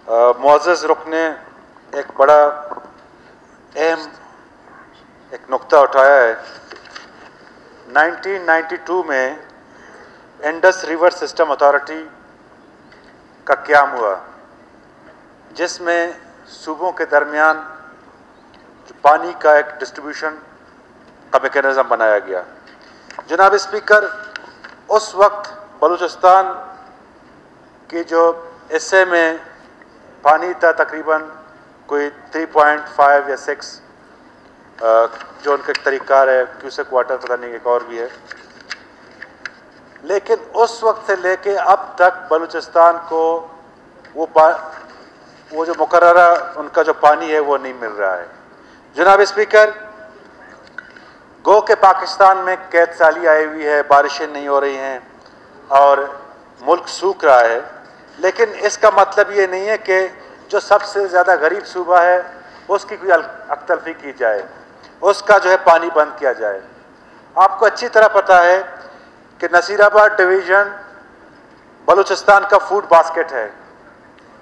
मुअज़्ज़ज़ रुकन ने एक बड़ा अहम एक नुक्ता उठाया है। 1992 में इंडस रिवर सिस्टम अथॉरिटी का क़याम हुआ, जिसमें सूबों के दरमियान पानी का एक डिस्ट्रीब्यूशन का मैकेनिज़्म बनाया गया। जनाब स्पीकर, उस वक्त बलूचिस्तान की जो हिस्से में पानी था तकरीबन कोई 3.5 या 6 जो उनका तरीक़ार है, क्यूसेक वाटर पता नहीं एक और भी है, लेकिन उस वक्त से लेके अब तक बलूचिस्तान को वो जो मुकर्ररा उनका जो पानी है वो नहीं मिल रहा है। जनाब स्पीकर, गो के पाकिस्तान में कैद साली आई हुई है, बारिशें नहीं हो रही हैं और मुल्क सूख रहा है, लेकिन इसका मतलब ये नहीं है कि जो सबसे ज़्यादा गरीब सूबा है उसकी कोई अख्तलफी की जाए, उसका जो है पानी बंद किया जाए। आपको अच्छी तरह पता है कि नसीराबाद डिवीज़न बलूचिस्तान का फूड बास्केट है।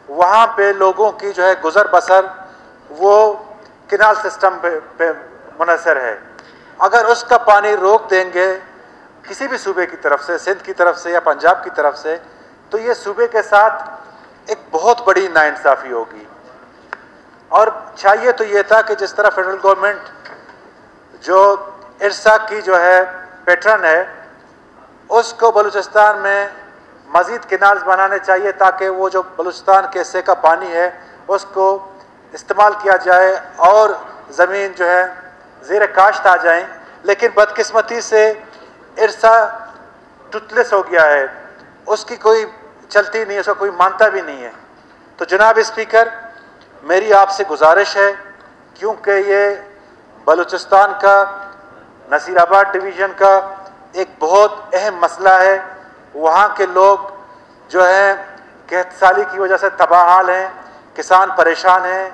वहाँ पे लोगों की जो है गुज़र बसर वो किनाल सिस्टम पे मुनहसर है। अगर उसका पानी रोक देंगे किसी भी सूबे की तरफ से, सिंध की तरफ से या पंजाब की तरफ से, तो ये सूबे के साथ एक बहुत बड़ी नाइंसाफ़ी होगी। और चाहिए तो ये था कि जिस तरह फेडरल गवर्नमेंट जो इरसा की जो है पैटर्न है, उसको बलूचिस्तान में मज़ीद किनाल्स बनाने चाहिए ताकि वो जो बलूचिस्तान के हिस्से का पानी है उसको इस्तेमाल किया जाए और ज़मीन जो है ज़ेर काश्त आ जाए। लेकिन बदकिस्मती से इरसा टुटलेस हो गया है, उसकी कोई चलती नहीं है, उसका कोई मानता भी नहीं है। तो जनाब स्पीकर, मेरी आपसे गुजारिश है, क्योंकि ये बलूचिस्तान का नसीराबाद डिवीज़न का एक बहुत अहम मसला है, वहाँ के लोग जो हैं कैद साली की वजह से तबाहाल हैं, किसान परेशान हैं,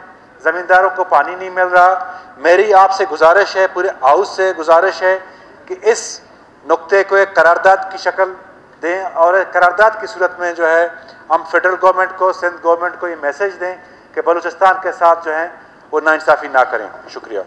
ज़मींदारों को पानी नहीं मिल रहा। मेरी आपसे गुजारिश है, पूरे हाउस से गुजारिश है कि इस नुक्ते को एक करारदाद की शक्ल दें और करारदाद की सूरत में जो है हम फेडरल गवर्नमेंट को, सिंध गवर्नमेंट को ये मैसेज दें कि बलूचिस्तान के साथ जो है वो नाइंसाफ़ी ना करें। शुक्रिया।